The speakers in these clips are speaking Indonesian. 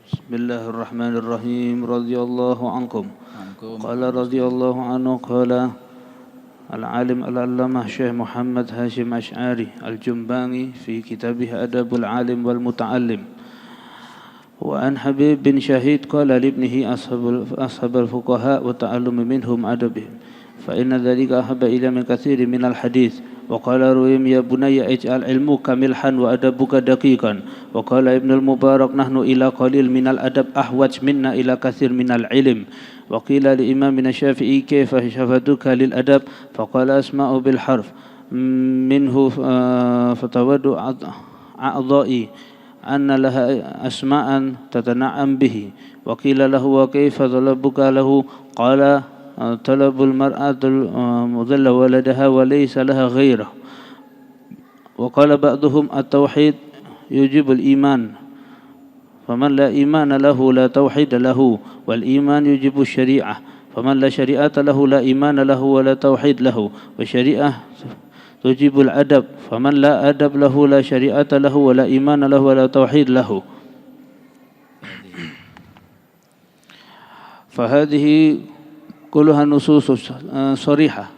بسم الله الرحمن الرحيم رضي الله عنكم قال رضي الله عنه قال العالم العلامة شيخ محمد هاشم أشعري الجنباني في كتابه أدب العالم والمتعلم. وعن حبيب بن شهيد قال لابنه أصحاب الفقهاء وتعلم منهم أدبهم فإن ذلك أحب إلى من كثير من الحديث. وقال رويم يا بني اجعل علمك ملحا وأدبك دقيقا. وقال ابن المبارك نحن إلى قليل من الأدب أحوج منا إلى كثير من العلم. وقيل لإمامنا الشافعي كيف شفتك للأدب فقال أسمع بالحرف منه فتود أعضائي أن لها أسماء تتنعم به. وقيل له وكيف طلبك له قال طلب المرأة مضل ولدها وليس لها غيره. وقال بعضهم التوحيد يجب الإيمان فمن لا إيمان له لا توحيد له والإيمان يجب الشريعة فمن لا شريعة له لا إيمان له ولا توحيد له والشريعة تجب الأدب فمن لا أدب له لا شريعة له ولا إيمان له ولا توحيد له. فهذه كلها نصوص صريحة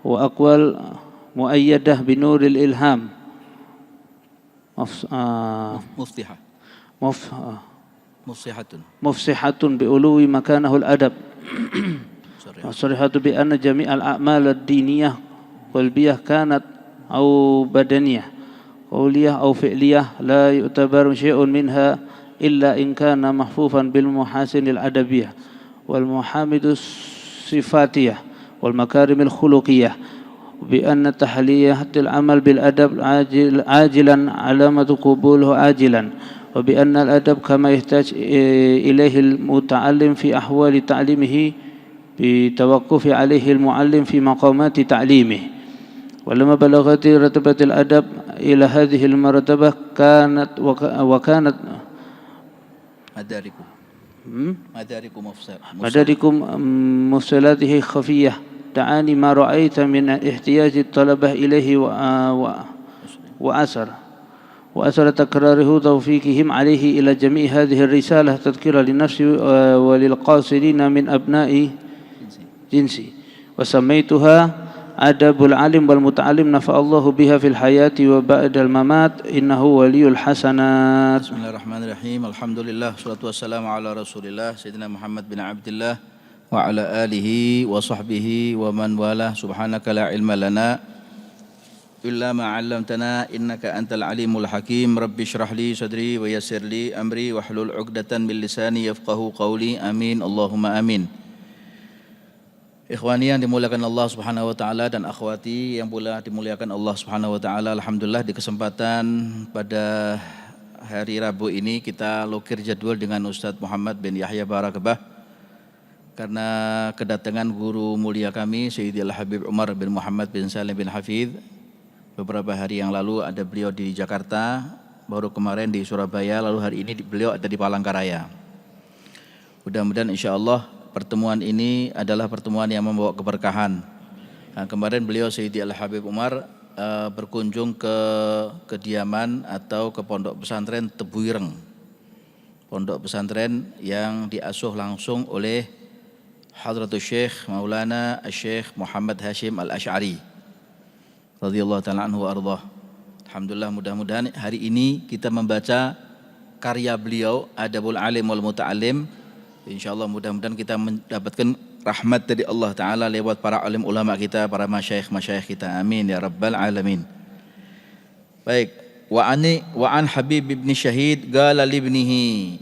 وأقوال مؤيدة بنور الإلهام مفصحة بألو مكانه الأدب صريحة بأن جميع الأعمال الدينية قلبية كانت أو بدنية قولية أو فعلية لا يعتبر شيء منها إلا إن كان محفوفا بالمحاسن الأدبية والمحامد الصفاتية والمكارم الخلقية بأن تحلية العمل بالأدب عاجلا علامة قبوله عاجلا وبأن الأدب كما يحتاج إليه المتعلم في أحوال تعليمه بتوقف عليه المعلم في مقامات تعليمه. ولما بلغت رتبة الأدب إلى هذه المرتبة وكانت مداركم مفصلاته خفية تعاني ما رأيت من احتياج الطلبة إليه وأثر تكراره توفيقهم عليه إلى جميع هذه الرسالة تذكرة للنفس وللقاصرين من أبناء جنسي وسميتها أدب العالم والمتعلم نفع الله بها في الحياة وبعد الممات إنه ولي الحسنات. بسم الله الرحمن الرحيم الحمد لله والصلاة والسلام على رسول الله سيدنا محمد بن عبد الله وعلى آله وصحبه ومن والاه سبحانك لا علم لنا إلا ما علمتنا إنك أنت العليم الحكيم رب اشرح لي صدري ويسر لي أمري واحلل عقدة من لساني يفقه قولي آمين اللهم آمين. Ikhwani yang dimuliakan Allah Subhanahu wa taala dan akhwati yang pula dimuliakan Allah Subhanahu wa taala, alhamdulillah di kesempatan pada hari Rabu ini kita lokir jadwal dengan Ustadz Muhammad bin Yahya Barakabah karena kedatangan guru mulia kami Sayyidil Habib Umar bin Muhammad bin Salim bin Hafidh. Beberapa hari yang lalu ada beliau di Jakarta, baru kemarin di Surabaya, lalu hari ini beliau ada di Palangkaraya. Mudah-mudahan insyaallah pertemuan ini adalah pertemuan yang membawa keberkahan. Nah, kemarin beliau Sayyidi Al-Habib Umar berkunjung ke kediaman atau ke pondok pesantren Tebuireng. Pondok pesantren yang diasuh langsung oleh Hadratus Syekh Maulana Syekh Muhammad Hashim Al-Ash'ari radhiyallahu ta'ala anhu wa ardhah. Alhamdulillah, mudah-mudahan hari ini kita membaca karya beliau Adabul Alim wal Muta'alim. InsyaAllah mudah-mudahan kita mendapatkan rahmat dari Allah Ta'ala lewat para alim ulama kita, para masyayikh kita. Amin ya Rabbal Alamin. Baik. Wa an Habib ibn Shahid qala libnihi.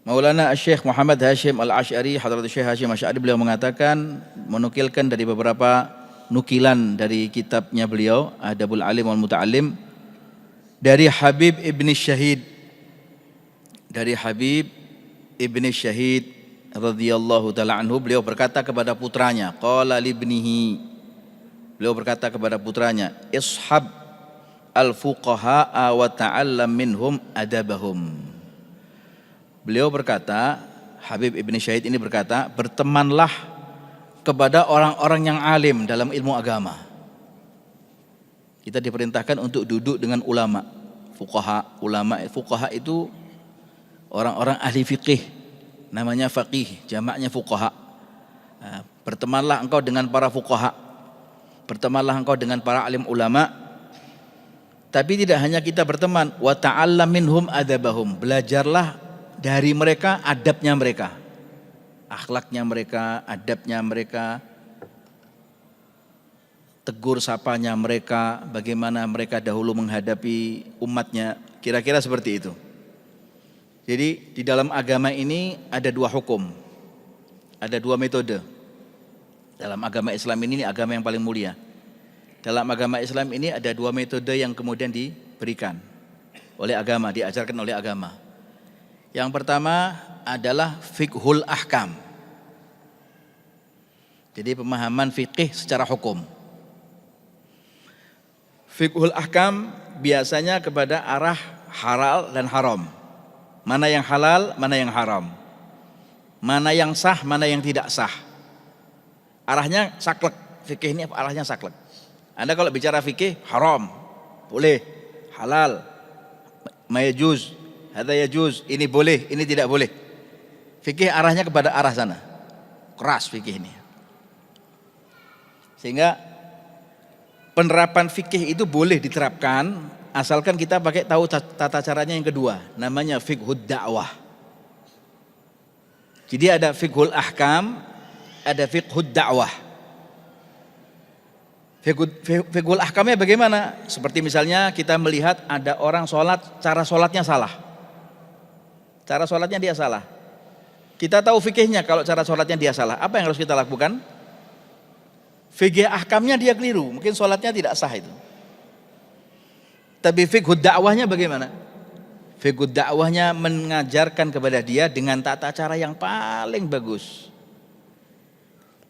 Maulana Syekh Muhammad Hashim Al-Ash'ari, Hadratus Syekh Hashim Ash'ari, beliau mengatakan, menukilkan dari beberapa nukilan dari kitabnya beliau Adabul Alim wal Muta'alim dari Habib ibn Shahid, dari Habib Ibni Syahid radhiyallahu ta'ala anhu, beliau berkata kepada putranya, qala libnihi, beliau berkata kepada putranya, ishab al-fuqaha'a wa ta'allam minhum adabahum. Beliau berkata, Habib Ibni Syahid ini berkata, bertemanlah kepada orang-orang yang alim dalam ilmu agama. Kita diperintahkan untuk duduk dengan ulama, fuqaha. Ulama, fuqaha itu orang-orang ahli fikih, namanya faqih, jamaknya fuqaha. Bertemanlah engkau dengan para fuqaha, bertemanlah engkau dengan para alim ulama. Tapi tidak hanya kita berteman, wa ta'allam minhum adabahum, belajarlah dari mereka adabnya mereka, akhlaknya mereka, adabnya mereka, tegur sapanya mereka, bagaimana mereka dahulu menghadapi umatnya, kira-kira seperti itu. Jadi di dalam agama ini ada dua hukum, ada dua metode. Dalam agama Islam ini agama yang paling mulia. Dalam agama Islam ini ada dua metode yang kemudian diberikan oleh agama, diajarkan oleh agama. Yang pertama adalah fiqhul ahkam. Jadi pemahaman fikih secara hukum. Fiqhul ahkam biasanya kepada arah halal dan haram. Mana yang halal, mana yang haram. Mana yang sah, mana yang tidak sah. Arahnya saklek. Fikih ini arahnya saklek. Anda kalau bicara fikih, haram, boleh, halal, mayajuz, hadza yajuz, ini boleh, ini tidak boleh. Fikih arahnya kepada arah sana. Keras fikih ini. Sehingga penerapan fikih itu boleh diterapkan asalkan kita pakai tahu tata caranya yang kedua, namanya fiqhud da'wah. Jadi ada fiqhul ahkam, ada fiqhud da'wah. Fiqhul ahkamnya bagaimana? Seperti misalnya kita melihat ada orang sholat, cara sholatnya salah. Cara sholatnya dia salah. Kita tahu fikihnya kalau cara sholatnya dia salah. Apa yang harus kita lakukan? Fikih ahkamnya dia keliru, mungkin sholatnya tidak sah itu. Tapi fiqhud dakwahnya bagaimana? Fiqhud dakwahnya mengajarkan kepada dia dengan tata cara yang paling bagus.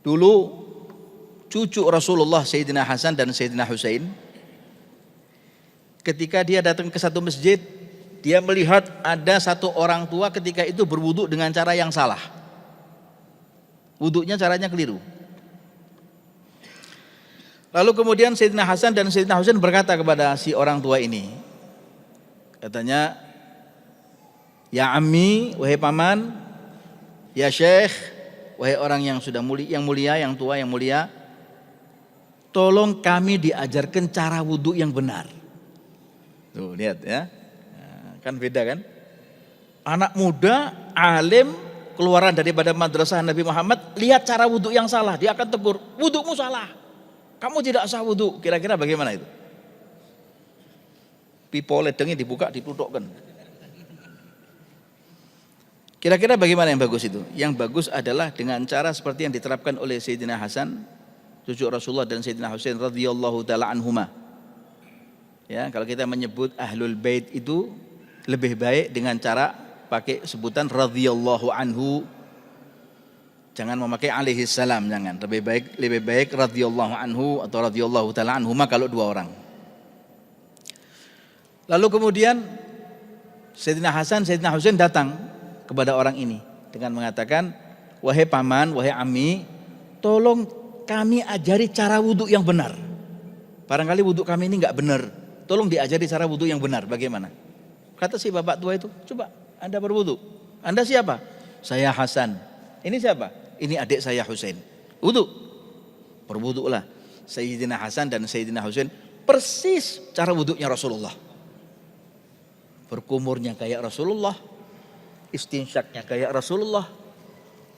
Dulu cucu Rasulullah Sayyidina Hasan dan Sayyidina Husain, ketika dia datang ke satu masjid, dia melihat ada satu orang tua ketika itu berwudu dengan cara yang salah. Wudunya caranya keliru. Lalu kemudian Sayyidina Hasan dan Sayyidina Husain berkata kepada si orang tua ini, katanya, ya ammi, wahai paman, ya syekh, wahai orang yang sudah mulia, yang tua, yang mulia, tolong kami diajarkan cara wudhu yang benar. Tuh lihat ya, kan beda kan? Anak muda, alim, keluaran daripada madrasah Nabi Muhammad, lihat cara wudhu yang salah, dia akan tegur, wudhumu salah, kamu tidak sah wudhu. Kira-kira bagaimana itu? Pipo ledengnya dibuka, ditutupkan. Kira-kira bagaimana yang bagus itu? Yang bagus adalah dengan cara seperti yang diterapkan oleh Sayyidina Hasan, cucu Rasulullah, dan Sayyidina Husain radhiyallahu taala anhuma. Ya, kalau kita menyebut ahlul bait itu lebih baik dengan cara pakai sebutan radhiyallahu anhu. Jangan memakai alaihi salam, jangan. Lebih baik radhiyallahu anhu atau radhiyallahu taala anhuma kalau dua orang. Lalu kemudian Sayyidina Hasan, Sayyidina Husain datang kepada orang ini dengan mengatakan, wahai paman, wahai ammi, tolong kami ajari cara wudhu yang benar. Barangkali wudhu kami ini enggak benar, tolong diajari cara wudhu yang benar. Bagaimana? Kata si bapak tua itu, coba Anda berwudhu. Anda siapa? Saya Hasan. Ini siapa? Ini adik saya Husain. Wudhu. Berwudhulah Sayyidina Hasan dan Sayyidina Husain persis cara wudhunya Rasulullah. Berkumurnya kayak Rasulullah, istinsyaknya kayak Rasulullah.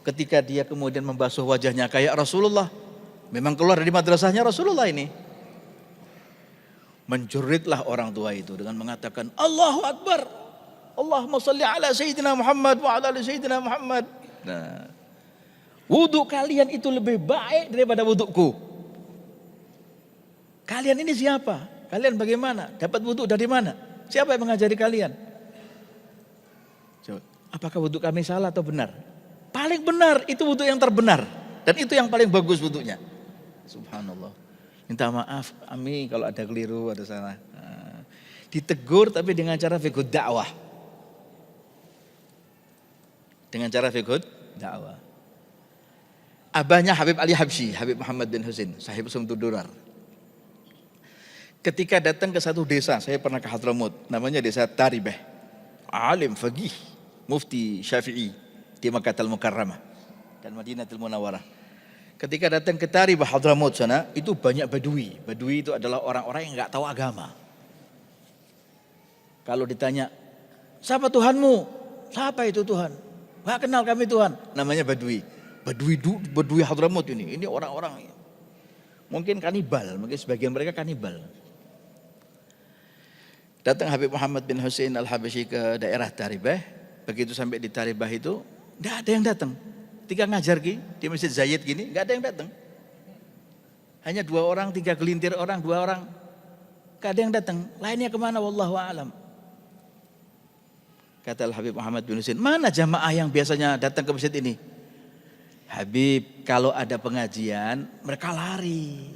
Ketika dia kemudian membasuh wajahnya kayak Rasulullah. Memang keluar dari madrasahnya Rasulullah ini. Menjeritlah orang tua itu dengan mengatakan, Allahu Akbar, Allahumma salli ala Sayyidina Muhammad wa ala ali Sayyidina Muhammad. Nah, wudhu kalian itu lebih baik daripada wudhuku. Kalian ini siapa? Kalian bagaimana? Dapat wudhu dari mana? Siapa yang mengajari kalian? Apakah wudhu kami salah atau benar? Paling benar, itu wudhu yang terbenar. Dan itu yang paling bagus wudhunya. Subhanallah. Minta maaf, Ami, kalau ada keliru, ada salah. Nah, ditegur tapi dengan cara fiqhud dakwah. Dengan cara fiqhud dakwah. Abahnya Habib Ali Habsyi, Habib Muhammad bin Husain, sahib Sumtu Durar. Ketika datang ke satu desa, saya pernah ke Hadramut, namanya desa Taribeh. Alim, faqih, Mufti Syafi'i di Makkah Al-Mukarramah dan Madinatul Munawwarah. Ketika datang ke Taribah Hadramut sana, itu banyak Badui. Badui itu adalah orang-orang yang nggak tahu agama. Kalau ditanya, siapa Tuhanmu? Siapa itu Tuhan? Nggak kenal kami Tuhan. Namanya Badui. Badui Hadramut ini orang-orang mungkin kanibal, mungkin sebagian mereka kanibal. Datang Habib Muhammad bin Hussein Al-Habasyi ke daerah Taribah. Begitu sampai di Taribah itu, nggak ada yang datang. Ketika ngajar di Masjid Zayed gini, nggak ada yang datang. Hanya 2 orang, 3 gelintir orang, 2 orang. Nggak ada yang datang. Lainnya kemana? Wallahu a'lam. Kata Al-Habib Muhammad bin Hussein, mana jamaah yang biasanya datang ke masjid ini? Habib, kalau ada pengajian, mereka lari.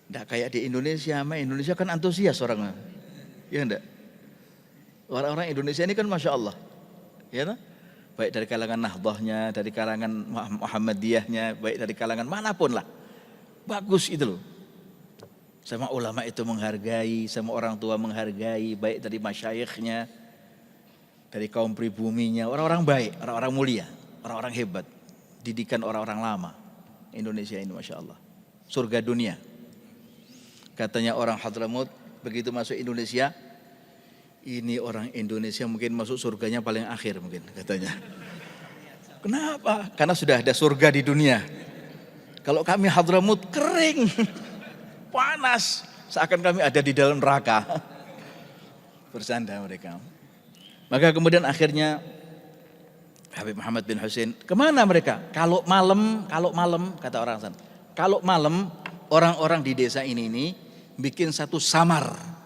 Nggak kayak di Indonesia, Indonesia kan antusias orangnya. Ya enggak? Orang-orang Indonesia ini kan Masya Allah. Ya enggak? Baik dari kalangan Nahdahnya, dari kalangan Muhammadiyahnya, baik dari kalangan manapun lah. Bagus itu loh. Sama ulama itu menghargai, sama orang tua menghargai, baik dari masyayikhnya, dari kaum pribuminya, orang-orang baik, orang-orang mulia, orang-orang hebat. Didikan orang-orang lama. Indonesia ini Masya Allah. Surga dunia. Katanya orang Hadramut, begitu masuk Indonesia, ini orang Indonesia mungkin masuk surganya paling akhir mungkin katanya. Kenapa? Karena sudah ada surga di dunia. Kalau kami Hadramut kering, panas, seakan kami ada di dalam neraka. Bersanda mereka. Maka kemudian akhirnya Habib Muhammad bin Hussein, kemana mereka? Kalau malam kata orang sana. Kalau malam orang-orang di desa ini bikin satu samar.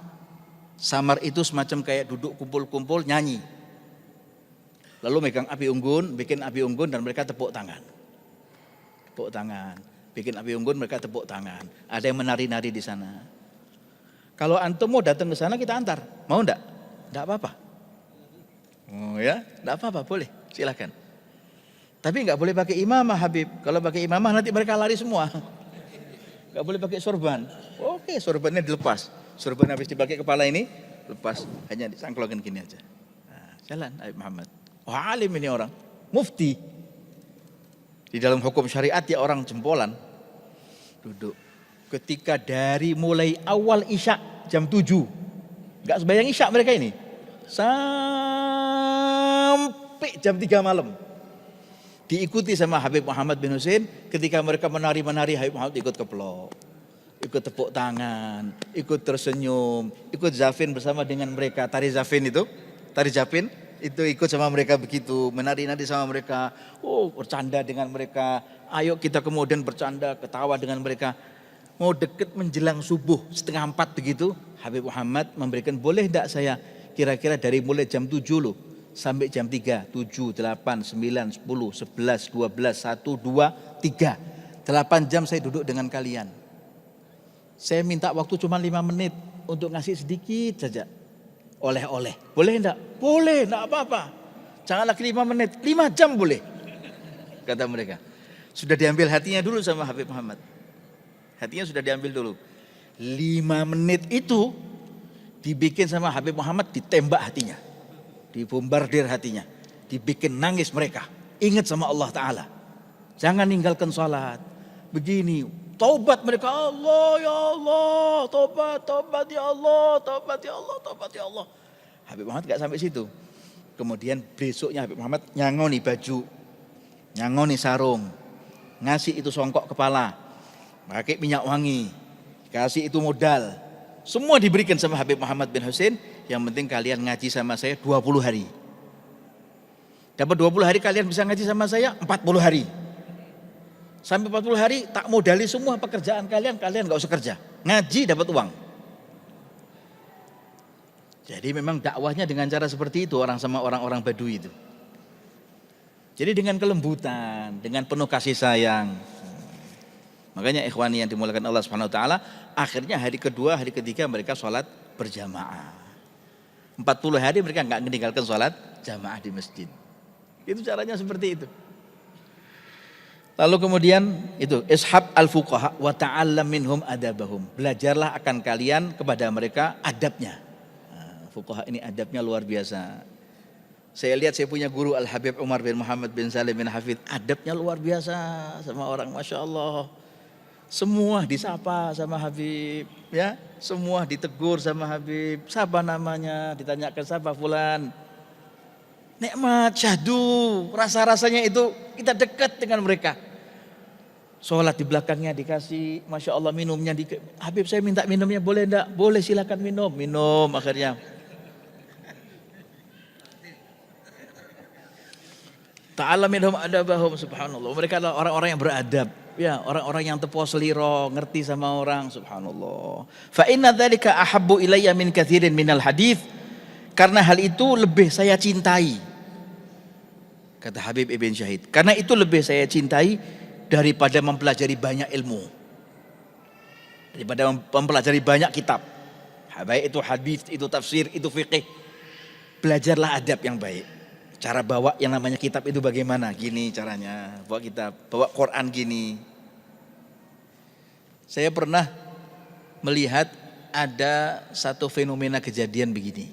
Samar itu semacam kayak duduk kumpul-kumpul nyanyi. Lalu megang api unggun, bikin api unggun dan mereka tepuk tangan. Tepuk tangan. Bikin api unggun mereka tepuk tangan. Ada yang menari-nari di sana. Kalau antum mau datang ke sana kita antar. Mau enggak? Enggak apa-apa. Oh ya, enggak apa-apa, boleh. Silakan. Tapi enggak boleh pakai imamah Habib. Kalau pakai imamah nanti mereka lari semua. Enggak boleh pakai sorban. Oke, sorbannya dilepas. Sorban habis dipakai kepala ini, lepas. Hanya disangklongin gini aja. Nah, jalan Habib Muhammad. Wah, alim ini orang. Mufti. Di dalam hukum syariat ya orang jempolan. Duduk. Ketika dari mulai awal isya jam 7. Enggak sembahyang isya mereka ini. Sampai jam 3 malam. Diikuti sama Habib Muhammad bin Hussein. Ketika mereka menari-menari, Habib Muhammad ikut keplok. Ikut tepuk tangan, ikut tersenyum, ikut zafin bersama dengan mereka. Tari zafin itu ikut sama mereka begitu, menari-nari sama mereka. Oh, bercanda dengan mereka. Ayo kita kemudian bercanda, ketawa dengan mereka. Mau deket menjelang subuh 3:30 begitu, Habib Muhammad memberikan, boleh tidak saya kira-kira dari mulai jam 7 loh sampai jam 3, 7, 8, 9, 10, 11, 12, 1, 2, 3. 8 jam saya duduk dengan kalian. Saya minta waktu cuma 5 menit untuk ngasih sedikit saja oleh-oleh. Boleh enggak? Boleh, enggak apa-apa. Jangan lagi 5 menit, 5 jam boleh. Kata mereka. Sudah diambil hatinya dulu sama Habib Muhammad. Hatinya sudah diambil dulu. 5 menit itu dibikin sama Habib Muhammad, ditembak hatinya. Dibombardir hatinya. Dibikin nangis mereka. Ingat sama Allah Ta'ala. Jangan ninggalkan salat. Begini. Taubat mereka, Allah ya Allah, taubat ya Allah, taubat ya Allah, taubat ya Allah. Habib Muhammad gak sampai situ. Kemudian besoknya Habib Muhammad nyangoni baju, nyangoni sarung, ngasih itu songkok kepala, pakai minyak wangi, kasih itu modal. Semua diberikan sama Habib Muhammad bin Hussein. Yang penting kalian ngaji sama saya 20 hari. Dapat 20 hari kalian bisa ngaji sama saya 40 hari. Sampai 40 hari tak modali semua pekerjaan kalian gak usah kerja. Ngaji dapat uang. Jadi memang dakwahnya dengan cara seperti itu sama orang-orang Badui itu. Jadi dengan kelembutan, dengan penuh kasih sayang. Makanya ikhwani yang dimuliakan Allah Subhanahu wa taala, akhirnya hari kedua, hari ketiga mereka sholat berjamaah. 40 hari mereka enggak meninggalkan sholat jamaah di masjid. Itu caranya seperti itu. Lalu kemudian itu ishab al-fuqaha wa ta'allam minhum adabahum. Belajarlah akan kalian kepada mereka adabnya. Nah, fuqaha ini adabnya luar biasa. Saya lihat saya punya guru Al-Habib Umar bin Muhammad bin Salim bin Hafid, adabnya luar biasa sama orang, Masya Allah. Semua disapa sama Habib, ya, semua ditegur sama Habib. Siapa namanya? Ditanyakan siapa fulan. Nikmat, syahdu, rasa-rasanya itu kita dekat dengan mereka. Sholat di belakangnya dikasih, Masya Allah minumnya. Habib saya minta minumnya, boleh enggak? Boleh, silakan minum. Minum akhirnya. Ta'ala minhum adabahum, subhanallah. Mereka adalah orang-orang yang beradab. Ya, orang-orang yang tepo seliro, ngerti sama orang, subhanallah. Fa inna dzalika ahabbu ilayya min katsirin minal hadits. Karena hal itu lebih saya cintai. Kata Habib Ibn Syahid. Karena itu lebih saya cintai daripada mempelajari banyak ilmu. Daripada mempelajari banyak kitab. Baik itu hadis, itu tafsir, itu fikih. Belajarlah adab yang baik. Cara bawa yang namanya kitab itu bagaimana? Gini caranya, bawa kitab, bawa Quran gini. Saya pernah melihat ada satu fenomena kejadian begini.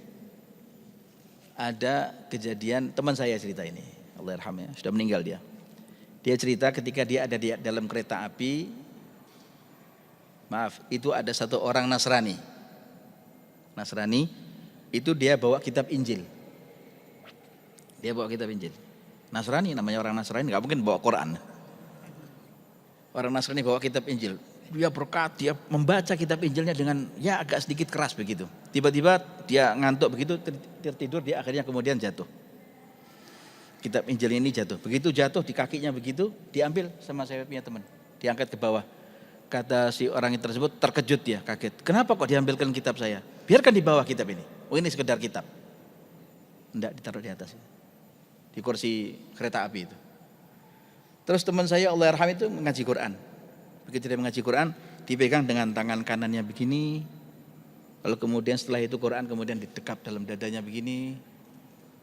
Ada kejadian, teman saya cerita ini, Allah yarhamnya, sudah meninggal dia. Dia cerita ketika dia ada di dalam kereta api, maaf, itu ada satu orang Nasrani. Nasrani, itu dia bawa kitab Injil. Dia bawa kitab Injil. Nasrani, namanya orang Nasrani, gak mungkin bawa Quran. Orang Nasrani bawa kitab Injil. Dia berkat, dia membaca kitab Injilnya dengan ya agak sedikit keras begitu. Tiba-tiba dia ngantuk begitu, tertidur, dia akhirnya kemudian jatuh. Kitab Injil ini jatuh. Begitu jatuh di kakinya begitu, diambil sama saya punya teman. Diangkat ke bawah. Kata si orang itu tersebut, terkejut dia, kaget. Kenapa kok diambilkan kitab saya? Biarkan di bawah kitab ini. Oh, ini sekedar kitab. Enggak, ditaruh di atas. Di kursi kereta api itu. Terus teman saya Allah yarham itu mengaji Quran. Begitu dia mengaji Quran, dipegang dengan tangan kanannya begini. Lalu kemudian setelah itu Quran kemudian didekap dalam dadanya begini.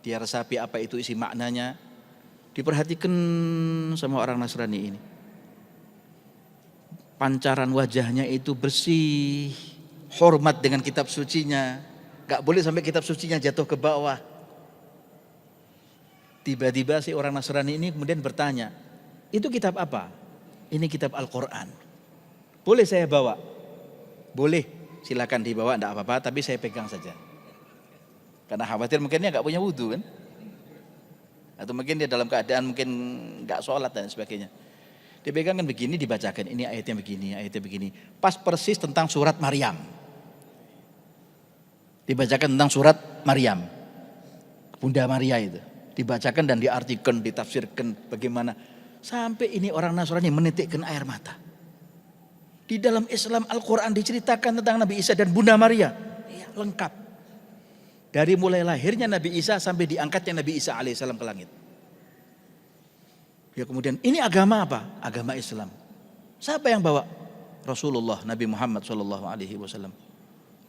Dia resapi apa itu isi maknanya. Diperhatikan sama orang Nasrani ini. Pancaran wajahnya itu bersih, hormat dengan kitab sucinya. Gak boleh sampai kitab sucinya jatuh ke bawah. Tiba-tiba si orang Nasrani ini kemudian bertanya, itu kitab apa? Ini kitab Al-Quran. Boleh saya bawa? Boleh, silakan dibawa, enggak apa-apa, tapi saya pegang saja. Karena khawatir mungkin dia enggak punya wudhu kan? Atau mungkin dia dalam keadaan mungkin enggak sholat dan sebagainya. Dipegang kan begini, dibacakan, ini ayatnya begini, ayatnya begini. Pas persis tentang surat Maryam. Dibacakan tentang surat Maryam. Bunda Maria itu. Dibacakan dan diartikan, ditafsirkan bagaimana. Sampai ini orang Nasrani menitikkan air mata. Di dalam Islam Al-Quran diceritakan tentang Nabi Isa dan Bunda Maria. Ya, lengkap. Dari mulai lahirnya Nabi Isa sampai diangkatnya Nabi Isa alaihissalam ke langit. Ya kemudian ini agama apa? Agama Islam. Siapa yang bawa? Rasulullah Nabi Muhammad SAW.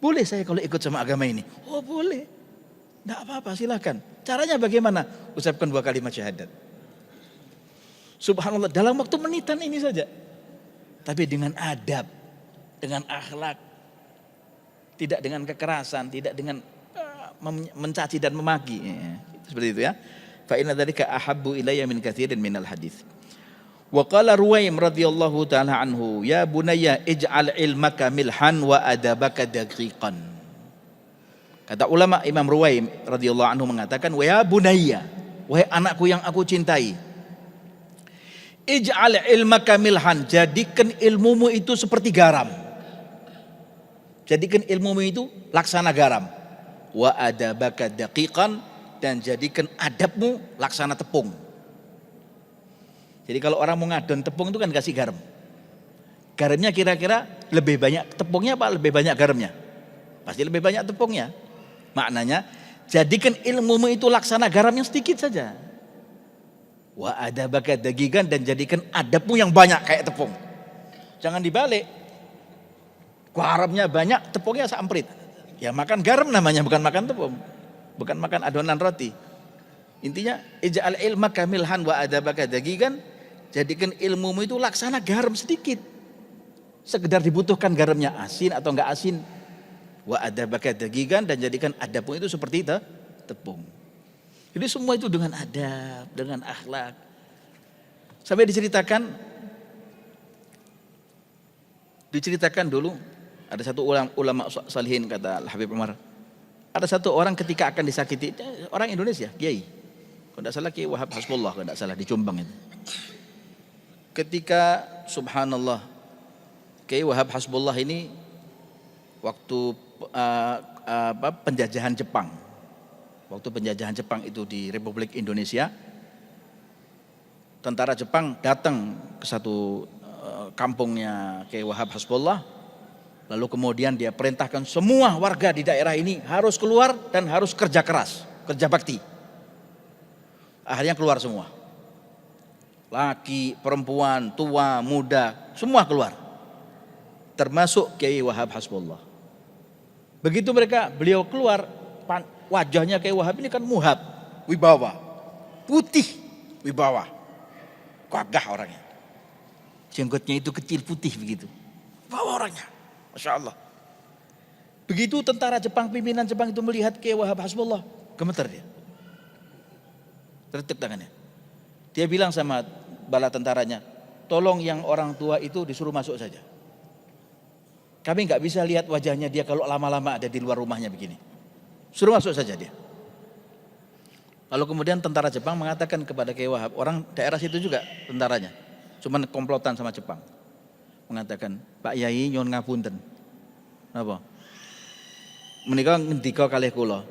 Boleh saya kalau ikut sama agama ini? Oh boleh. Tidak apa-apa, silakan. Caranya bagaimana? Ucapkan 2 kalimat syahadat. Subhanallah, dalam waktu menitan ini saja. Tapi dengan adab, dengan akhlak, tidak dengan kekerasan, tidak dengan mencaci dan memaki. Seperti itu ya. Fa inna dzalika ahabbu ilayya min katsirin minal hadits. Wa qala Ruwaim radhiyallahu taala anhu, ya bunayya ij'al ilmaka milhan wa adabaka daqiqan. Kata ulama Imam Ruwaim radhiyallahu anhu mengatakan, "Ya bunayya, wahai anakku yang aku cintai. Ij'al ilmaka milhan, jadikan ilmumu itu seperti garam. Jadikan ilmumu itu laksana garam. Wa adabaka daqiqan, dan jadikan adabmu laksana tepung." Jadi kalau orang mau ngadon tepung itu kan kasih garam. Garamnya kira-kira lebih banyak tepungnya apa lebih banyak garamnya? Pasti lebih banyak tepungnya. Maknanya jadikan ilmumu itu laksana garam yang sedikit saja. Wa adabaka daqiqan, dan jadikan adabmu yang banyak kayak tepung. Jangan dibalik. Garamnya banyak, tepungnya samprit. Ya makan garam namanya, bukan makan tepung. Bukan makan adonan roti. Intinya ij'al ilmaka milhan wa adabaka daqiqan, jadikan ilmumu itu laksana garam sedikit. Sekedar dibutuhkan garamnya asin atau enggak asin. Wa adabaka daqiqan, dan jadikan adabmu itu seperti itu tepung. Jadi semua itu dengan adab, dengan akhlak. Sampai diceritakan dulu, ada satu ulama salihin kata Al-Habib Umar. Ada satu orang ketika akan disakiti, orang Indonesia, kiai. Kalau tidak salah Kiai Wahab Hasbullah, kalau tidak salah di Jombang itu. Ketika subhanallah, Kiai Wahab Hasbullah ini waktu penjajahan Jepang. Waktu penjajahan Jepang itu di Republik Indonesia, tentara Jepang datang ke satu kampungnya Kiai Wahab Hasbullah. Lalu kemudian dia perintahkan semua warga di daerah ini harus keluar dan harus kerja keras, kerja bakti. Akhirnya keluar semua. Laki, perempuan, tua, muda, semua keluar. Termasuk Kiai Wahab Hasbullah. Begitu beliau keluar, wajahnya Kiai Wahab ini kan muhab, wibawa, putih, wibawa, gagah orangnya. Jenggotnya itu kecil putih begitu, wibawa orangnya. Masya Allah. Begitu tentara Jepang, pimpinan Jepang itu melihat Kiai Wahab Hasbullah, gemeter dia. Tertib tangannya. Dia bilang sama bala tentaranya, tolong yang orang tua itu disuruh masuk saja. Kami nggak bisa lihat wajahnya dia kalau lama-lama ada di luar rumahnya begini. Suruh masuk saja dia. Lalu kemudian tentara Jepang mengatakan kepada Kiai Wahab, orang daerah situ juga tentaranya, cuman komplotan sama Jepang. Mengatakan, Pak Yai nyon ngapunten. Napa? Menika ngendika kalih kula.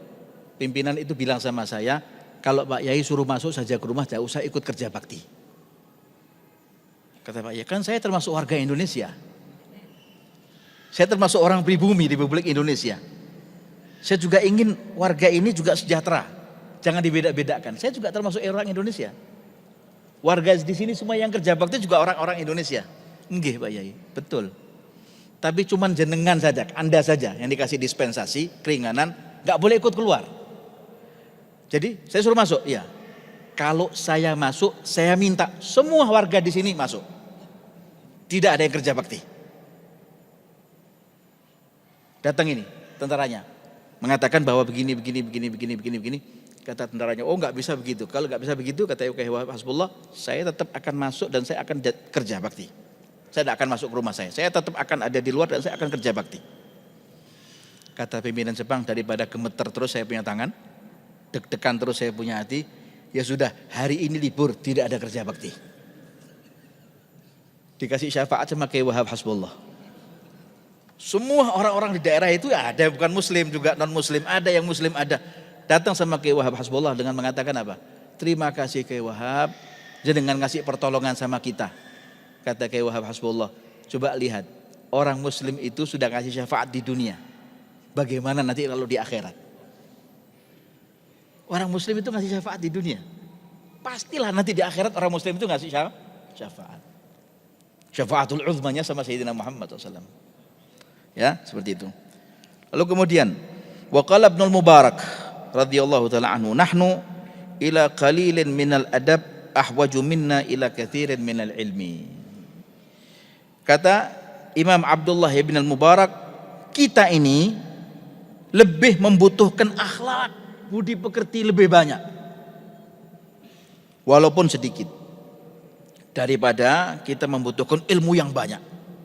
Pimpinan itu bilang sama saya, kalau Pak Yai suruh masuk saja ke rumah, tidak usah ikut kerja bakti. Kata Pak Yai, kan saya termasuk warga Indonesia. Saya termasuk orang pribumi di Republik Indonesia. Saya juga ingin warga ini juga sejahtera. Jangan dibeda-bedakan. Saya juga termasuk orang Indonesia. Warga di sini semua yang kerja bakti juga orang-orang Indonesia. Nggih Pak Yai, betul. Tapi cuman jenengan saja, Anda saja yang dikasih dispensasi, keringanan, nggak boleh ikut keluar. Jadi saya suruh masuk, ya. Kalau saya masuk, saya minta semua warga di sini masuk. Tidak ada yang kerja bakti. Datang ini tentaranya, mengatakan bahwa begini. Kata tentaranya, oh nggak bisa begitu. Kalau nggak bisa begitu, kata Kiai Wahab Hasbullah, saya tetap akan masuk dan saya akan kerja bakti. Saya tidak akan masuk ke rumah saya tetap akan ada di luar dan saya akan kerja bakti. Kata pimpinan Jepang, daripada gemeter terus saya punya tangan, deg-degan terus saya punya hati, ya sudah hari ini libur, tidak ada kerja bakti. Dikasih syafaat sama Kiai Wahab Hasbullah. Semua orang-orang di daerah itu ada, bukan muslim juga non muslim, ada yang muslim ada. Datang sama Kiai Wahab Hasbullah dengan mengatakan apa? Terima kasih Kiai Wahab, jenengan ngasih pertolongan sama kita. Kata Kiai Wahab Hasbullah, coba lihat, orang muslim itu sudah ngasih syafaat di dunia. Bagaimana nanti kalau di akhirat? Orang muslim itu ngasih syafaat di dunia. Pastilah nanti di akhirat orang muslim itu ngasih syafaat. Syafaatul uzmanya sama Sayyidina Muhammad SAW. Ya, seperti itu. Lalu kemudian, wa qala Ibnul Mubarak radhiyallahu taala anhu, nahnu ila qalilin minal adab ahwaju minna ila katsirin minal ilmi. Kata Imam Abdullah bin Al-Mubarak, kita ini lebih membutuhkan akhlak, budi pekerti lebih banyak, walaupun sedikit, daripada kita membutuhkan ilmu yang banyak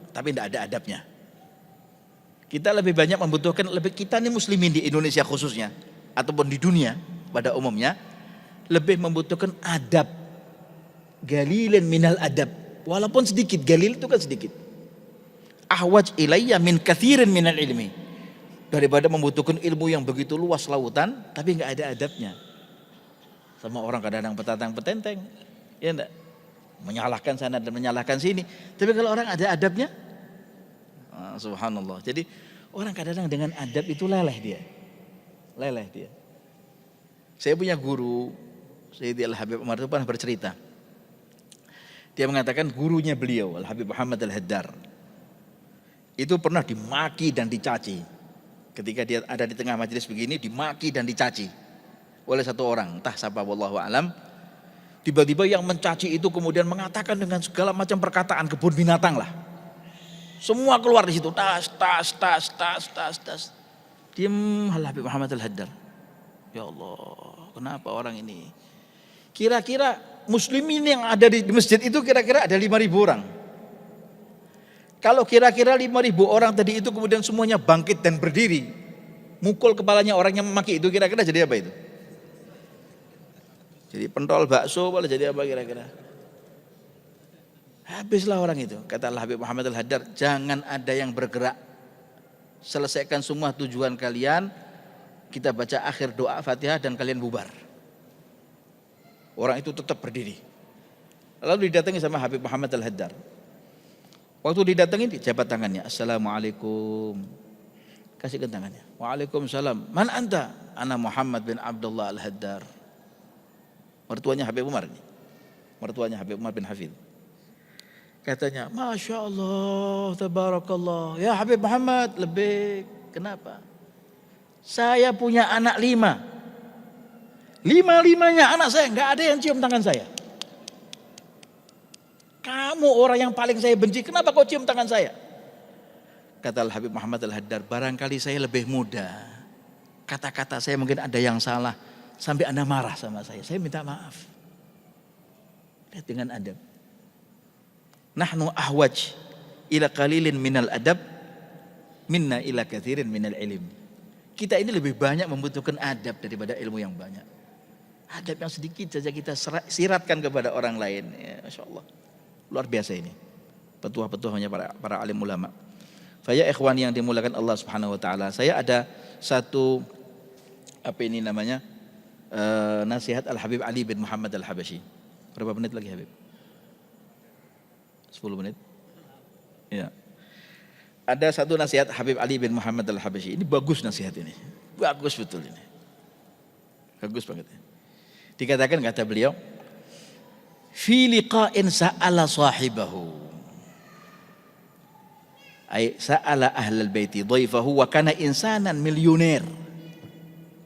tapi tidak ada adabnya. Kita lebih banyak membutuhkan, kita ini muslimin di Indonesia khususnya ataupun di dunia pada umumnya lebih membutuhkan adab. Galilin minal adab, walaupun sedikit, galil itu kan sedikit. Ahwaj ilayya min katsirin minal ilmi, daripada membutuhkan ilmu yang begitu luas lautan tapi nggak ada adabnya. Sama orang kadang-kadang petantang-petenteng, ya enggak, menyalahkan sana dan menyalahkan sini. Tapi kalau orang ada adabnya, subhanallah. Jadi orang kadang-kadang dengan adab itu leleh dia. Saya punya guru, Sayyidi Al-Habib Umar itu pernah bercerita. Dia mengatakan gurunya beliau, Al-Habib Muhammad Al-Haddar, itu pernah dimaki dan dicaci. Ketika dia ada di tengah majelis begini, dimaki dan dicaci oleh satu orang, entah siapa, wallahu alam. Tiba-tiba yang mencaci itu kemudian mengatakan dengan segala macam perkataan kebun binatang lah. Semua keluar di situ, tas. Diam Habib Muhammad Al-Haddar. Ya Allah, kenapa orang ini? Kira-kira muslimin yang ada di masjid itu kira-kira ada 5.000 orang. Kalau kira-kira 5.000 orang tadi itu kemudian semuanya bangkit dan berdiri, mukul kepalanya orang yang memaki itu, kira-kira jadi apa itu? Jadi pentol bakso, boleh jadi apa kira-kira? Habislah orang itu. Kata Habib Muhammad Al-Haddad, jangan ada yang bergerak. Selesaikan semua tujuan kalian, kita baca akhir doa Fatihah dan kalian bubar. Orang itu tetap berdiri. Lalu didatangi sama Habib Muhammad Al-Haddad. Waktu didatangi dijabat tangannya, Assalamualaikum. Kasihkan tangannya. Waalaikumsalam. Man anta? Ana Muhammad bin Abdullah Al-Haddad. Mertuanya Habib Umar ini. Mertuanya Habib Umar bin Hafidh. Katanya, Masya Allah, Tabarakallah. Ya Habib Muhammad, lebih. Kenapa? Saya punya anak 5. 5-5-nya anak saya, nggak ada yang cium tangan saya. Kamu orang yang paling saya benci, kenapa kau cium tangan saya? Kata Habib Muhammad Al-Haddad, barangkali saya lebih muda. Kata-kata saya mungkin ada yang salah. Sampai Anda marah sama saya minta maaf. Lihat dengan adab. Nahnu ahwaj ila qalilin minal adab, minna ila kathirin minal ilm. Kita ini lebih banyak membutuhkan adab daripada ilmu yang banyak. Adab yang sedikit saja kita siratkan kepada orang lain. Ya, Masya Allah. Luar biasa ini. Petuah-petuahnya para alim ulama. Faya ikhwan yang dimulakan Allah Subhanahu wa taala. Saya ada satu nasihat Al-Habib Ali bin Muhammad Al-Habashi. Berapa menit lagi Habib? 10 menit. Ya. Ada satu nasihat Habib Ali bin Muhammad Al-Habashi. Ini bagus nasihat ini. Bagus betul ini. Bagus banget. Dikatakan kata beliau, fi liqa'in sa'ala sahibahu. Ay sa'ala ahlal baiti dhaifahu wa kana insanan milioner.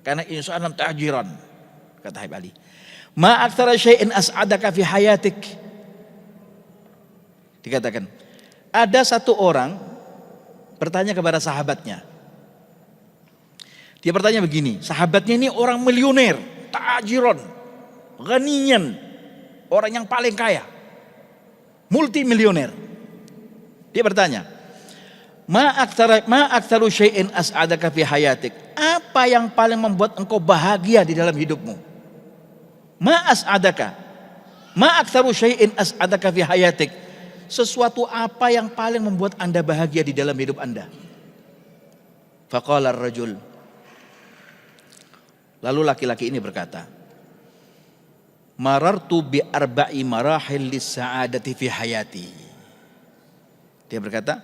Kana insanan tajiran. Kata Habib Ali. Ma aktsara syai'in as'adaka fi hayatik. Dikatakan, ada satu orang bertanya kepada sahabatnya. Dia bertanya begini, sahabatnya ini orang milioner, tajiran, ghaniyan, orang yang paling kaya, multimilioner. Dia bertanya, ma aktsaru syai'in as'adaka fi hayatik. Apa yang paling membuat engkau bahagia di dalam hidupmu? Ma as'adaka. Ma aktsaru syai'in as'adaka fi hayatik. Sesuatu apa yang paling membuat Anda bahagia di dalam hidup Anda? Faqala ar-rajul. Lalu laki-laki ini berkata, marartu bi arba'i marahil lis-sa'adati fi hayati. Dia berkata,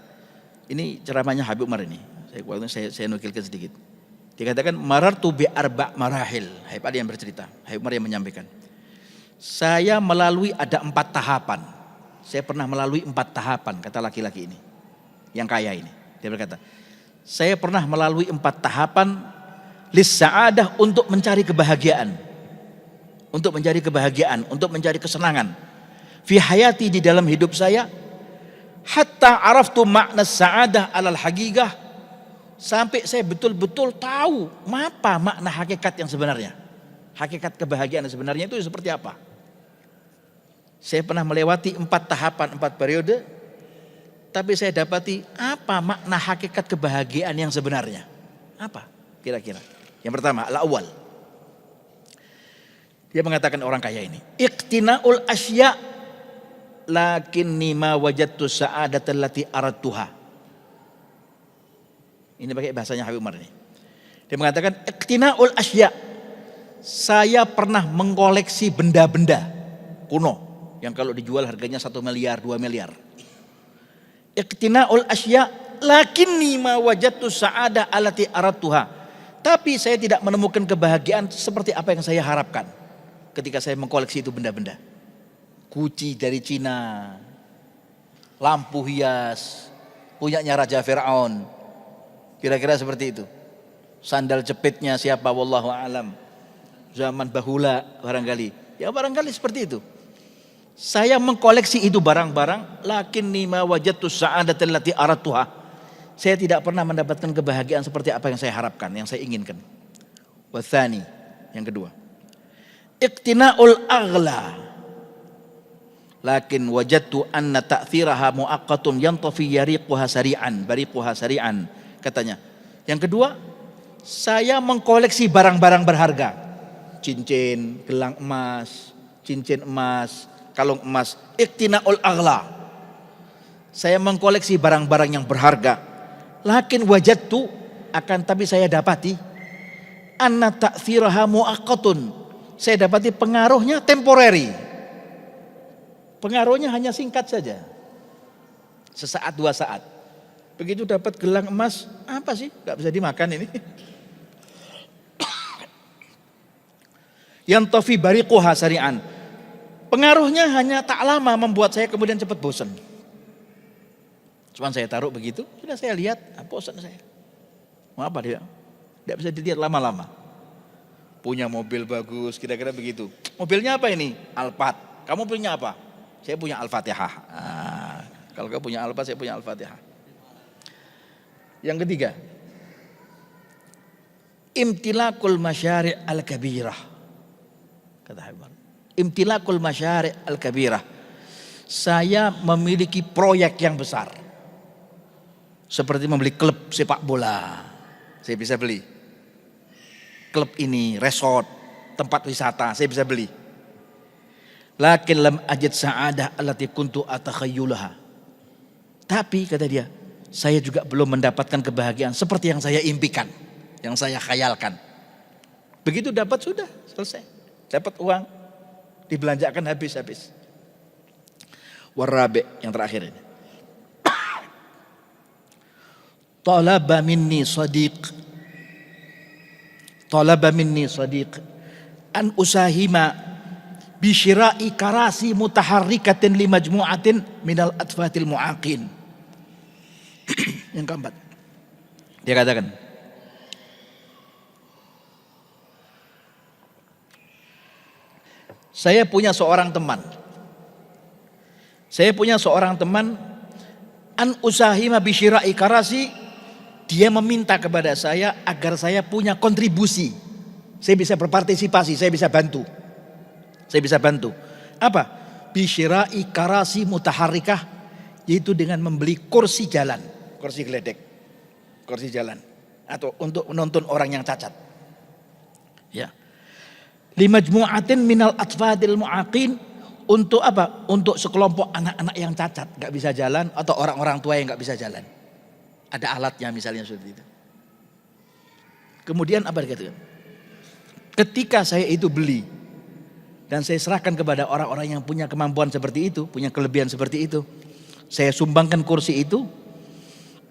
ini ceramahnya Habib Umar ini. Saya nukilkan sedikit. Dikatakan marartu bi arba' marahil. Habib Ali yang bercerita, Habib Umar yang menyampaikan. Saya melalui ada 4 tahapan. Saya pernah melalui 4 tahapan, kata laki-laki ini, yang kaya ini. Dia berkata, saya pernah melalui 4 tahapan lis-sa'adah, untuk mencari kebahagiaan. Untuk mencari kebahagiaan, untuk mencari kesenangan. Fi hayati, di dalam hidup saya. Hatta araftu makna sa'adah alal haqiqah. Sampai saya betul-betul tahu apa makna hakikat yang sebenarnya. Hakikat kebahagiaan yang sebenarnya itu seperti apa. Saya pernah melewati 4 tahapan, 4 periode. Tapi saya dapati apa makna hakikat kebahagiaan yang sebenarnya. Apa kira-kira? Yang pertama, al-awwal. Dia mengatakan orang kaya ini, iqtina'ul asya' lakinni ma wajadtu sa'adata allati aradtuha. Ini pakai bahasanya Habib Umar ini. Dia mengatakan iqtina'ul asya'. Saya pernah mengkoleksi benda-benda kuno yang kalau dijual harganya 1 miliar, 2 miliar. Iqtina'ul asya' lakinni ma wajadtu sa'ada allati aradtuha. Tapi saya tidak menemukan kebahagiaan seperti apa yang saya harapkan ketika saya mengkoleksi itu benda-benda. Guci dari Cina, lampu hias punyanya Raja Fir'aun, kira-kira seperti itu. Sandal jepitnya siapa, wallahu alam. Zaman bahula barangkali. Ya barangkali seperti itu. Saya mengkoleksi itu barang-barang, lakinni ma wajadtu sa'adata allati aradtuha. Saya tidak pernah mendapatkan kebahagiaan seperti apa yang saya harapkan, yang saya inginkan. Wathani, yang kedua. iqtina'ul aghla. Lakin wajadtu anna ta'thiraha muaqqatun yantafi yariquha sari'an, bariquha sari'an, katanya. Yang kedua, saya mengkoleksi barang-barang berharga. Cincin, gelang emas, cincin emas, kalung emas, iqtina'ul aghla. Saya mengkoleksi barang-barang yang berharga. Lakin wajadtu, akan tapi saya dapati anna ta'thiraha muaqqatun. Saya dapati pengaruhnya temporary. Pengaruhnya hanya singkat saja. Sesaat dua saat. Begitu dapat gelang emas, apa sih? Gak bisa dimakan ini. Yantafi bariquha sari'an. Pengaruhnya hanya tak lama membuat saya kemudian cepat bosan. Cuman saya taruh begitu, sudah saya lihat, bosan saya. Mau apa dia? Tidak bisa dilihat lama-lama. Punya mobil bagus, kira-kira begitu. Mobilnya apa ini? Alphard. Kamu punya apa? Saya punya Al-Fatihah. Kalau kamu punya Alphard, saya punya Al-Fatihah. Yang ketiga, imtilakul masyari' al-kabirah. Kata Habib, imtilakul masyari' al-kabirah. Saya memiliki proyek yang besar. Seperti membeli klub sepak bola. Saya bisa beli. Klub ini, resort, tempat wisata, saya bisa beli. Lakin lam ajid sa'adah allati kuntu atakhayyulaha. Tapi kata dia, saya juga belum mendapatkan kebahagiaan seperti yang saya impikan, yang saya khayalkan. Begitu dapat sudah, selesai. Dapat uang, dibelanjakan habis-habis. Warabi, yang terakhir ini. Talaba minni sadiq an usahima bisyira'i karasi mutaharrikatin li majmu'atin minal atfatil mu'aqin. Yang keempat, dia katakan, saya punya seorang teman an usahima bisyira'i karasi. Dia meminta kepada saya agar saya punya kontribusi. Saya bisa berpartisipasi, saya bisa bantu. Apa? Bisyira'i karasi mutaharrikah, yaitu dengan membeli kursi jalan, kursi geledek, kursi jalan, atau untuk menonton orang yang cacat. Ya. Limajmu'atin minal atfadil mu'aqin, untuk apa? Untuk sekelompok anak-anak yang cacat, nggak bisa jalan, atau orang-orang tua yang nggak bisa jalan. Ada alatnya misalnya seperti itu. Kemudian apa dikatakan? Ketika saya itu beli dan saya serahkan kepada orang-orang yang punya kemampuan seperti itu, punya kelebihan seperti itu, saya sumbangkan kursi itu.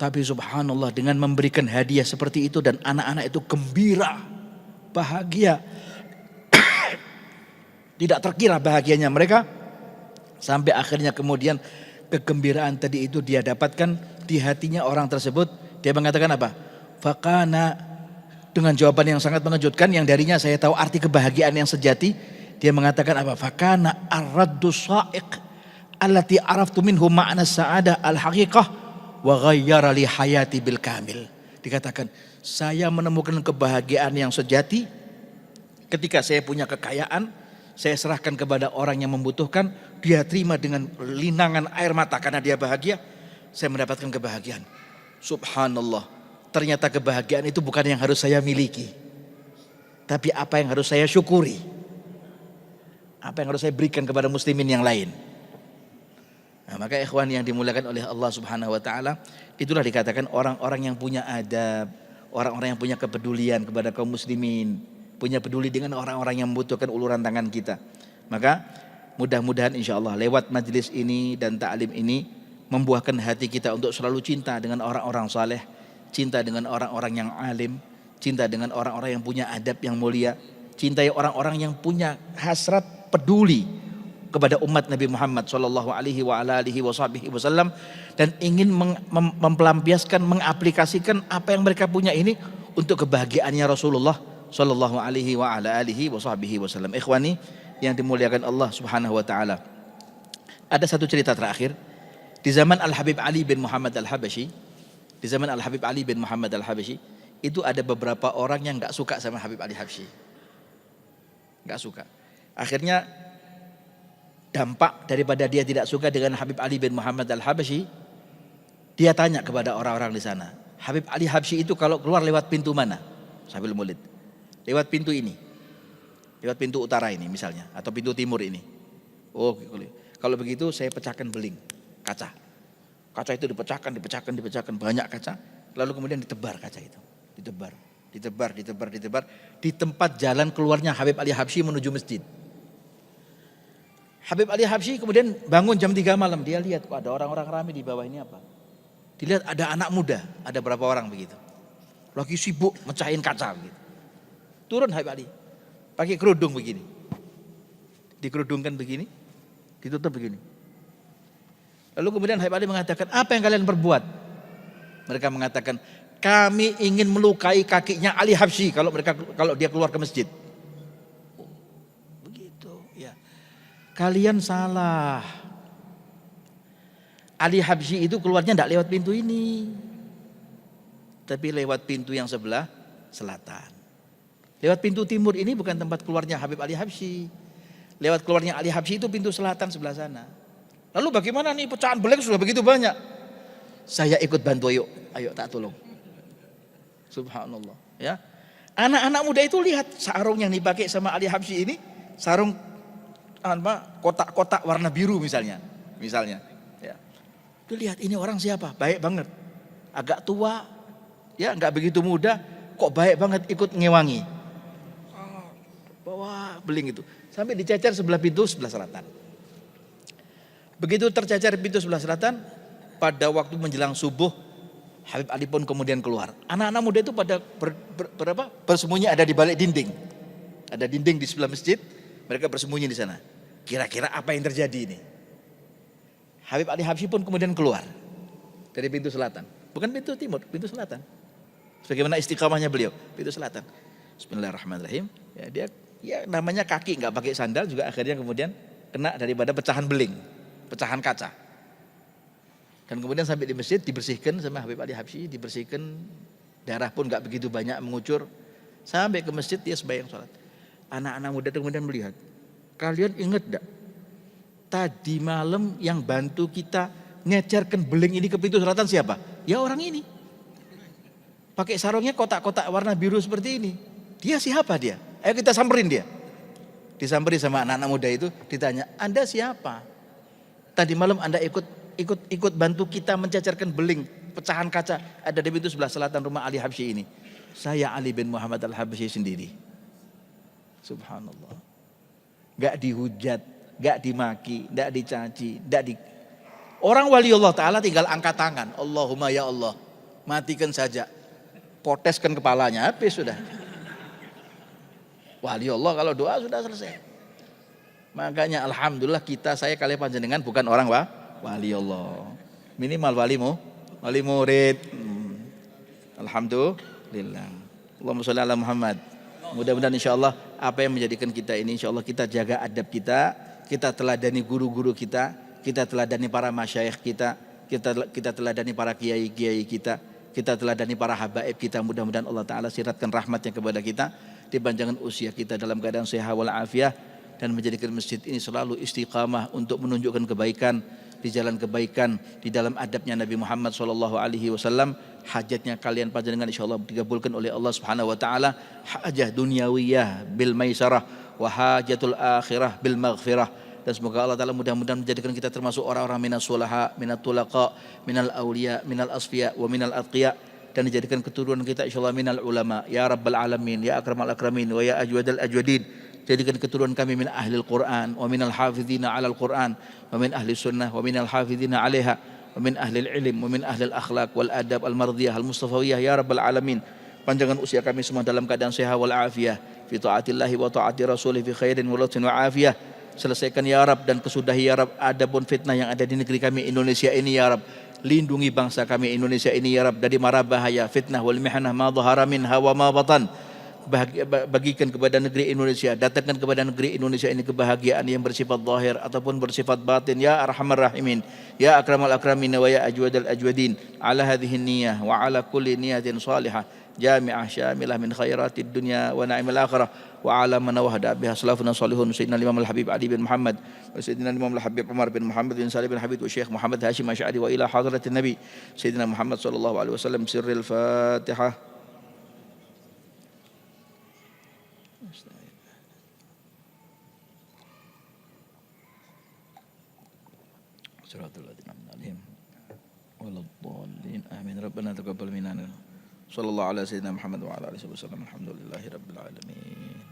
Tapi subhanallah, dengan memberikan hadiah seperti itu dan anak-anak itu gembira, bahagia. Tidak terkira bahagianya mereka, sampai akhirnya kemudian kegembiraan tadi itu dia dapatkan di hatinya orang tersebut. Dia mengatakan apa? Fakana, dengan jawaban yang sangat mengejutkan, yang darinya saya tahu arti kebahagiaan yang sejati. Dia mengatakan apa? Fakana ar-raddu sa'iq allati araftu minhu ma'na sa'adah al-haqiqah wa ghayyara li hayati bil kamil. Dikatakan, saya menemukan kebahagiaan yang sejati ketika saya punya kekayaan, saya serahkan kepada orang yang membutuhkan, dia terima dengan linangan air mata karena dia bahagia. Saya mendapatkan kebahagiaan. Subhanallah, ternyata kebahagiaan itu bukan yang harus saya miliki, tapi apa yang harus saya syukuri, apa yang harus saya berikan kepada muslimin yang lain. Nah, maka ikhwan yang dimuliakan oleh Allah Subhanahu wa taala, itulah dikatakan orang-orang yang punya adab, orang-orang yang punya kepedulian kepada kaum muslimin, punya peduli dengan orang-orang yang membutuhkan uluran tangan kita. Maka mudah-mudahan insyaallah lewat majlis ini dan ta'lim ini membuahkan hati kita untuk selalu cinta dengan orang-orang saleh, cinta dengan orang-orang yang alim, cinta dengan orang-orang yang punya adab yang mulia, cintai orang-orang yang punya hasrat peduli kepada umat Nabi Muhammad sallallahu alaihi wa ala alihi wasallam, dan ingin mempelampiaskan, mengaplikasikan apa yang mereka punya ini untuk kebahagiaannya Rasulullah sallallahu alaihi wa ala alihi wasallam. Ikhwani yang dimuliakan Allah Subhanahu wa taala. Ada satu cerita terakhir. Di zaman Al-Habib Ali bin Muhammad Al-Habasyi, itu ada beberapa orang yang gak suka sama Habib Ali Habsyi. Gak suka. Akhirnya dampak daripada dia tidak suka dengan Habib Ali bin Muhammad Al-Habsyi, dia tanya kepada orang-orang di sana, Habib Ali Habsyi itu kalau keluar lewat pintu mana? Sambil Maulid. Lewat pintu ini. Lewat pintu utara ini misalnya, atau pintu timur ini. Oh, kalau begitu saya pecahkan beling kaca. Kaca itu dipecahkan, banyak kaca. Lalu kemudian ditebar kaca itu. Ditebar. Di tempat jalan keluarnya Habib Ali Habsyi menuju masjid. Habib Ali Habsyi kemudian bangun jam 3 malam. Dia lihat kok ada orang-orang ramai di bawah ini apa. Dilihat ada anak muda, ada berapa orang begitu. Lagi sibuk mecahin kaca begitu. Turun Habib Ali. Pakai kerudung begini. Dikerudungkan begini. Ditutup begini. Lalu kemudian Habib Ali mengatakan, apa yang kalian perbuat? Mereka mengatakan, kami ingin melukai kakinya Ali Habsyi kalau dia keluar ke masjid. Oh, begitu ya. Kalian salah. Ali Habsyi itu keluarnya tidak lewat pintu ini, tapi lewat pintu yang sebelah selatan. Lewat pintu timur ini bukan tempat keluarnya Habib Ali Habsyi. Lewat keluarnya Ali Habsyi itu pintu selatan sebelah sana. Lalu bagaimana nih, pecahan beling sudah begitu banyak. Saya ikut bantu, ayo tak tolong. Subhanallah ya. Anak-anak muda itu lihat sarung yang dipakai sama Ali Habsyi ini, sarung kotak-kotak warna biru misalnya. Ya. Itu lihat ini orang siapa? Baik banget. Agak tua, ya nggak begitu muda, kok baik banget ikut ngewangi. Bawa beling itu sampai dicecer sebelah pintu sebelah selatan. Begitu tercecer pintu sebelah selatan, pada waktu menjelang subuh Habib Ali pun kemudian keluar. Anak-anak muda itu pada bersembunyi ada di balik dinding. Ada dinding di sebelah masjid, mereka bersembunyi di sana. Kira-kira apa yang terjadi ini? Habib Ali Habsyi pun kemudian keluar dari pintu selatan. Bukan pintu timur, pintu selatan. Sebagaimana istiqamahnya beliau, pintu selatan. Bismillahirrahmanirrahim. Ya, dia namanya kaki nggak pakai sandal juga akhirnya kemudian kena daripada pecahan beling, pecahan kaca. Dan kemudian sampai di masjid dibersihkan sama Habib Ali Habsyi, dibersihkan, darah pun nggak begitu banyak mengucur. Sampai ke masjid dia sembahyang sholat. Anak-anak muda kemudian melihat, kalian ingat enggak? Tadi malam yang bantu kita ngecerkan beling ini ke pintu selatan siapa? Ya orang ini. Pakai sarungnya kotak-kotak warna biru seperti ini. Dia siapa dia? Ayo kita samperin dia. Disamperin sama anak-anak muda itu, ditanya, Anda siapa? Tadi malam Anda ikut bantu kita mencecerkan beling pecahan kaca ada di pintu sebelah selatan rumah Ali Habsyi ini. Saya Ali bin Muhammad Al-Habsyi sendiri. Subhanallah. Gak dihujat, gak dimaki, gak dicaci, orang wali Allah Ta'ala tinggal angkat tangan. Allahumma ya Allah, matikan saja, poteskan kepalanya, habis sudah. Wali Allah kalau doa sudah selesai. Makanya alhamdulillah saya kalian panjenengan bukan orang wali Allah. Minimal wali murid. Alhamdulillah. Allahumma sholli ala Muhammad. Mudah-mudahan insyaallah apa yang menjadikan kita ini insyaallah kita jaga adab kita teladani guru-guru kita teladani para masyayikh kita teladani para kiai-kiai kita teladani para habaib kita. Mudah-mudahan Allah Ta'ala siratkan rahmatnya kepada kita, dipanjangkan usia kita dalam keadaan sehat walafiat, dan menjadikan masjid ini selalu istiqamah untuk menunjukkan kebaikan, di jalan kebaikan, di dalam adabnya Nabi Muhammad SAW. Hajatnya kalian panjenengan insyaallah dikabulkan oleh Allah Subhanahu wa taala, hajah dunyawiyah bil maisarah wa hajatul akhirah bil maghfirah. Dan semoga Allah Ta'ala mudah-mudahan menjadikan kita termasuk orang-orang minas sulaha, minat tulaqa, minal awliya, minal asfiya, wa minal atqiya, dan dijadikan keturunan kita insyaallah minal ulama ya rabbal alamin ya akramal akramin wa ya ajwadal ajwadin. Jadikan keturunan kami min ahlil Quran wa minal hafidhina alal Quran wa min ahli sunnah wa minal hafidhina alaiha wa min ahlil ilm wa min ahlil akhlaq wal adab al mardiyah al mustafawiyah ya rabbal alamin. Panjangkan usia kami semua dalam keadaan sehat wal afiyah fi taatillahi wa taati rasulih fi khairin wa latin wa afiyah. Selesaikan ya Rabb dan kesudahi ya Rabb adapun fitnah yang ada di negeri kami Indonesia ini ya Rabb. Lindungi bangsa kami Indonesia ini ya Rabb dari mara bahaya fitnah wal mihnah ma dhahara minha wa ma batan. Bagikan kepada negeri Indonesia, datangkan kepada negeri Indonesia ini kebahagiaan yang bersifat zahir ataupun bersifat batin ya arhamar rahimin ya akramal akramin wa ya ajwadal ajwadin ala hadhihi niyyah wa ala kulli niyatin salihah جامعة شاملة من خيرات الدنيا ونعيم الآخرة وعلى من وهدى بها سلفنا الصالحون سيدنا الإمام الحبيب علي بن محمد وسيدنا الإمام الحبيب عمر بن محمد بن سالم بن حبيب والشيخ محمد هاشم أشعري وإلى حضرة النبي سيدنا محمد صلى الله عليه وسلم سر الفاتحة. صراط الذين أنعمت عليهم ولا الضالين آمين. ربنا تقبل منا صلى الله على سيدنا محمد وعلى آله وسلم. الحمد لله رب العالمين.